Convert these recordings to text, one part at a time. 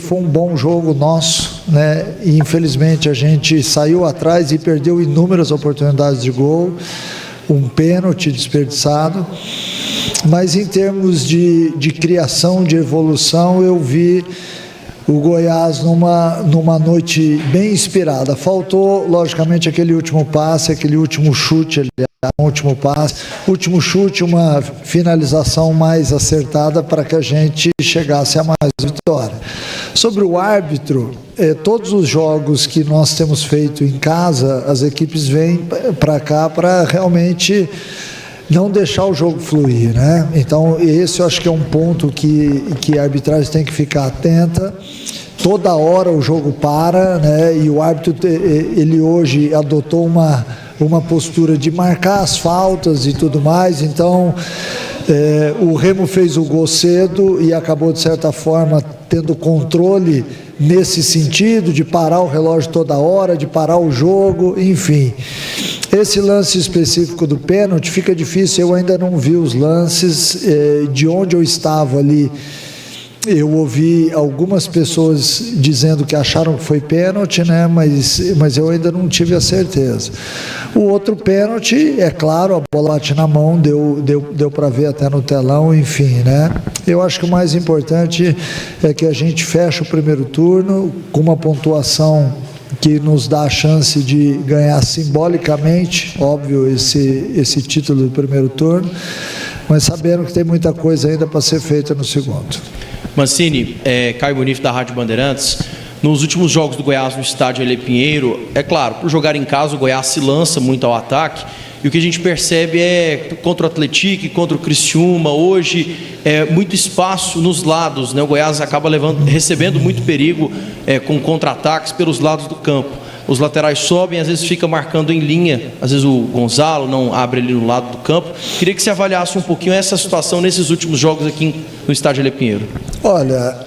foi um bom jogo nosso, né? E infelizmente a gente saiu atrás e perdeu inúmeras oportunidades de gol, um pênalti desperdiçado, mas em termos de criação, de evolução, eu vi o Goiás numa noite bem inspirada. Faltou, logicamente, aquele último passe, aquele último chute, último passe, último chute, uma finalização mais acertada para que a gente chegasse a mais vitória. Sobre o árbitro, todos os jogos que nós temos feito em casa, as equipes vêm para cá para realmente não deixar o jogo fluir, né? Então, esse eu acho que é um ponto que a arbitragem tem que ficar atenta. Toda hora o jogo para, né? E o árbitro, ele hoje adotou uma postura de marcar as faltas e tudo mais. Então, o Remo fez o gol cedo e acabou, de certa forma, tendo controle nesse sentido, de parar o relógio toda hora, de parar o jogo, enfim. Esse lance específico do pênalti fica difícil, eu ainda não vi os lances. De onde eu estava ali, eu ouvi algumas pessoas dizendo que acharam que foi pênalti, né? Mas eu ainda não tive a certeza. O outro pênalti, é claro, a bola bate na mão, deu para ver até no telão, enfim, né? Eu acho que o mais importante é que a gente feche o primeiro turno com uma pontuação que nos dá a chance de ganhar simbolicamente, óbvio, esse título do primeiro turno, mas sabendo que tem muita coisa ainda para ser feita no segundo. Mancini, Caio Bonifo da Rádio Bandeirantes. Nos últimos jogos do Goiás no estádio Elê Pinheiro, é claro, por jogar em casa o Goiás se lança muito ao ataque, e o que a gente percebe é contra o Atlético, contra o Criciúma, hoje muito espaço nos lados, né? O Goiás acaba recebendo muito perigo com contra-ataques pelos lados do campo. Os laterais sobem, às vezes fica marcando em linha, às vezes o Gonzalo não abre ali no lado do campo. Queria que você avaliasse um pouquinho essa situação nesses últimos jogos aqui no estádio Elê Pinheiro. Olha,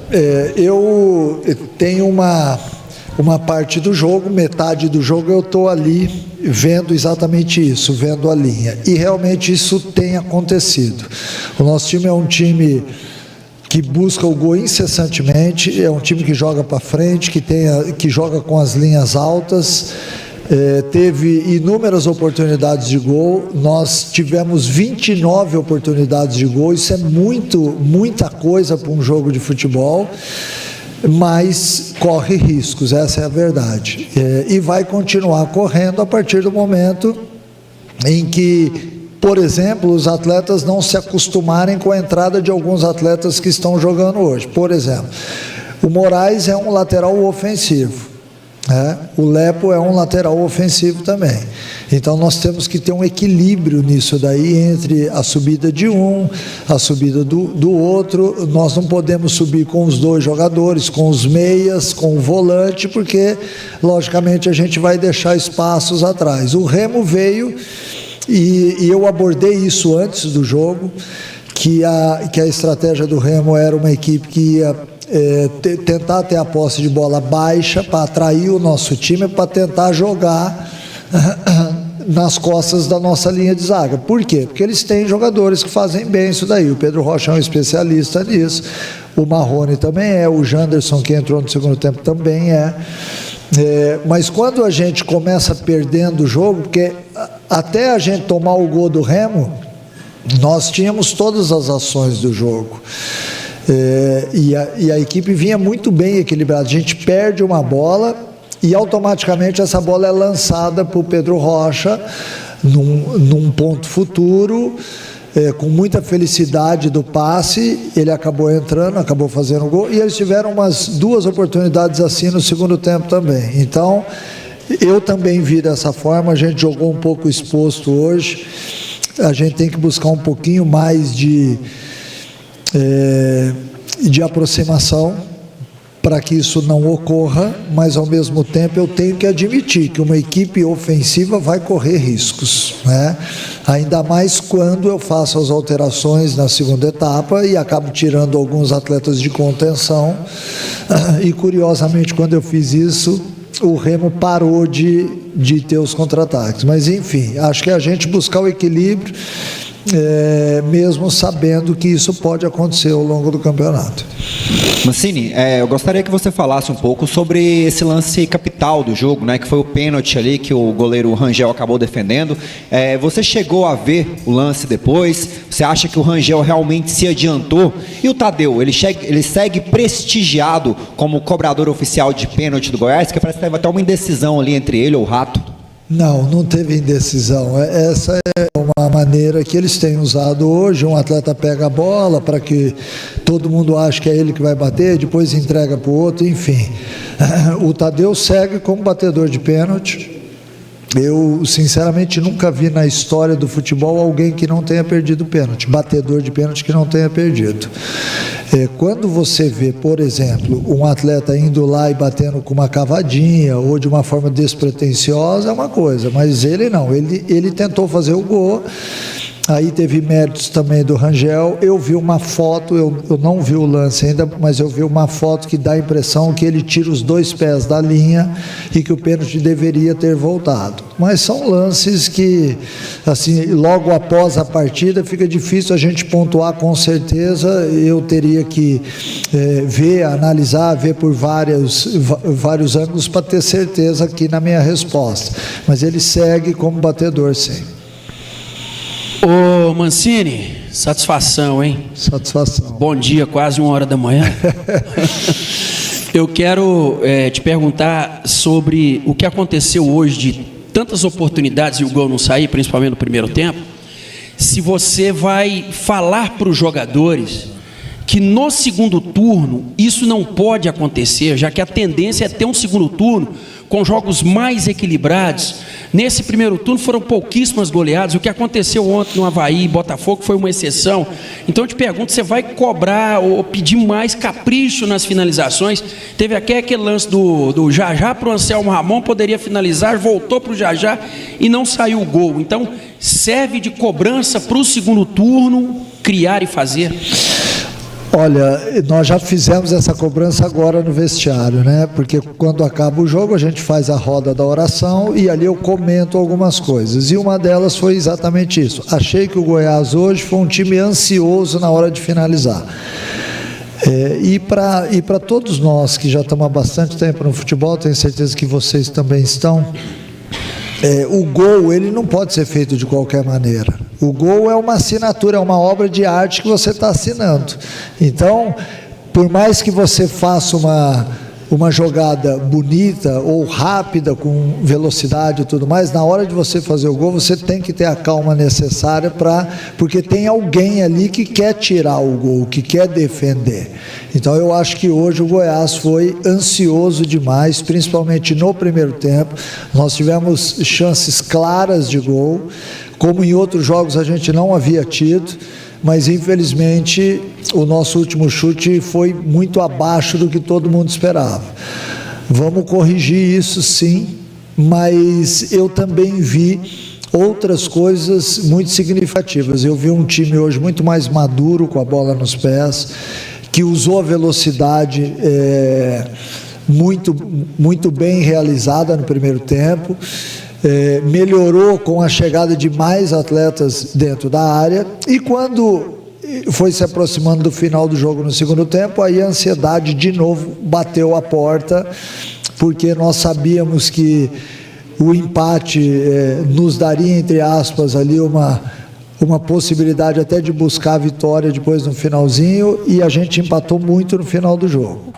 eu tenho uma parte do jogo, metade do jogo eu estou ali vendo exatamente isso, vendo a linha, e realmente isso tem acontecido. O nosso time é um time que busca o gol incessantemente, é um time que joga para frente, que joga com as linhas altas, teve inúmeras oportunidades de gol, nós tivemos 29 oportunidades de gol, isso é muita coisa para um jogo de futebol, mas corre riscos, essa é a verdade, e vai continuar correndo a partir do momento em que, por exemplo, os atletas não se acostumarem com a entrada de alguns atletas que estão jogando hoje. Por exemplo, o Moraes é um lateral ofensivo, né? O Lepo é um lateral ofensivo também. Então nós temos que ter um equilíbrio nisso daí, entre a subida de um, a subida do outro. Nós não podemos subir com os dois jogadores, com os meias, com o volante, porque logicamente a gente vai deixar espaços atrás. O Remo veio, e eu abordei isso antes do jogo, que a estratégia do Remo era uma equipe que ia tentar ter a posse de bola baixa para atrair o nosso time, para tentar jogar nas costas da nossa linha de zaga. Por quê? Porque eles têm jogadores que fazem bem isso daí. O Pedro Rocha é um especialista nisso, o Marrone também o Janderson, que entrou no segundo tempo, também mas quando a gente começa perdendo o jogo, porque até a gente tomar o gol do Remo, nós tínhamos todas as ações do jogo, e a equipe vinha muito bem equilibrada. A gente perde uma bola e automaticamente essa bola é lançada para o Pedro Rocha num ponto futuro, com muita felicidade do passe, ele acabou entrando, acabou fazendo o gol, e eles tiveram umas 2 oportunidades assim no segundo tempo também. Então, eu também vi dessa forma, a gente jogou um pouco exposto hoje, a gente tem que buscar um pouquinho mais de aproximação para que isso não ocorra, mas ao mesmo tempo eu tenho que admitir que uma equipe ofensiva vai correr riscos, né? Ainda mais quando eu faço as alterações na segunda etapa e acabo tirando alguns atletas de contenção, e curiosamente quando eu fiz isso, o Remo parou de ter os contra-ataques. Mas enfim, acho que a gente buscar o equilíbrio mesmo sabendo que isso pode acontecer ao longo do campeonato. Mancini, eu gostaria que você falasse um pouco sobre esse lance capital do jogo, né, que foi o pênalti ali que o goleiro Rangel acabou defendendo. Você chegou a ver o lance depois? Você acha que o Rangel realmente se adiantou? E o Tadeu, ele segue prestigiado como cobrador oficial de pênalti do Goiás, que parece que teve até uma indecisão ali entre ele e o Rato. Não teve indecisão. Essa é uma maneira que eles têm usado hoje. Um atleta pega a bola para que todo mundo ache que é ele que vai bater, depois entrega para o outro, enfim. O Tadeu segue como batedor de pênalti. Eu, sinceramente, nunca vi na história do futebol alguém que não tenha perdido pênalti, batedor de pênalti que não tenha perdido. Quando você vê, por exemplo, um atleta indo lá e batendo com uma cavadinha ou de uma forma despretensiosa, é uma coisa, mas ele não, ele tentou fazer o gol. Aí teve méritos também do Rangel. Eu vi uma foto, eu não vi o lance ainda, mas eu vi uma foto que dá a impressão que ele tira os 2 pés da linha e que o pênalti deveria ter voltado. Mas são lances que, assim, logo após a partida fica difícil a gente pontuar com certeza. Eu teria que ver, analisar, ver por vários ângulos para ter certeza aqui na minha resposta. Mas ele segue como batedor, sim. Ô Mancini, satisfação, hein? Satisfação. Bom dia, quase 1h da manhã. Eu quero te perguntar sobre o que aconteceu hoje de tantas oportunidades e o gol não sair, principalmente no primeiro tempo. Se você vai falar para os jogadores que no segundo turno isso não pode acontecer, já que a tendência é ter um segundo turno com jogos mais equilibrados. Nesse primeiro turno foram pouquíssimas goleadas. O que aconteceu ontem no Avaí e Botafogo foi uma exceção. Então eu te pergunto, você vai cobrar ou pedir mais capricho nas finalizações? Teve aquele lance do Jajá para o Anselmo Ramon, poderia finalizar, voltou para o Jajá e não saiu o gol. Então serve de cobrança para o segundo turno criar e fazer? Olha, nós já fizemos essa cobrança agora no vestiário, né? Porque quando acaba o jogo a gente faz a roda da oração e ali eu comento algumas coisas. E uma delas foi exatamente isso. Achei que o Goiás hoje foi um time ansioso na hora de finalizar. E para todos nós que já estamos há bastante tempo no futebol, tenho certeza que vocês também estão, o gol ele não pode ser feito de qualquer maneira. O gol é uma assinatura, é uma obra de arte que você está assinando. Então, por mais que você faça uma jogada bonita ou rápida, com velocidade e tudo mais, na hora de você fazer o gol, você tem que ter a calma necessária porque tem alguém ali que quer tirar o gol, que quer defender. Então eu acho que hoje o Goiás foi ansioso demais, principalmente no primeiro tempo. Nós tivemos chances claras de gol, como em outros jogos a gente não havia tido, mas infelizmente o nosso último chute foi muito abaixo do que todo mundo esperava. Vamos corrigir isso sim, mas eu também vi outras coisas muito significativas. Eu vi um time hoje muito mais maduro com a bola nos pés, que usou a velocidade muito bem realizada no primeiro tempo, melhorou com a chegada de mais atletas dentro da área, e quando foi se aproximando do final do jogo no segundo tempo, aí a ansiedade de novo bateu a porta, porque nós sabíamos que o empate nos daria, entre aspas, ali uma possibilidade até de buscar a vitória depois no finalzinho, e a gente empatou muito no final do jogo.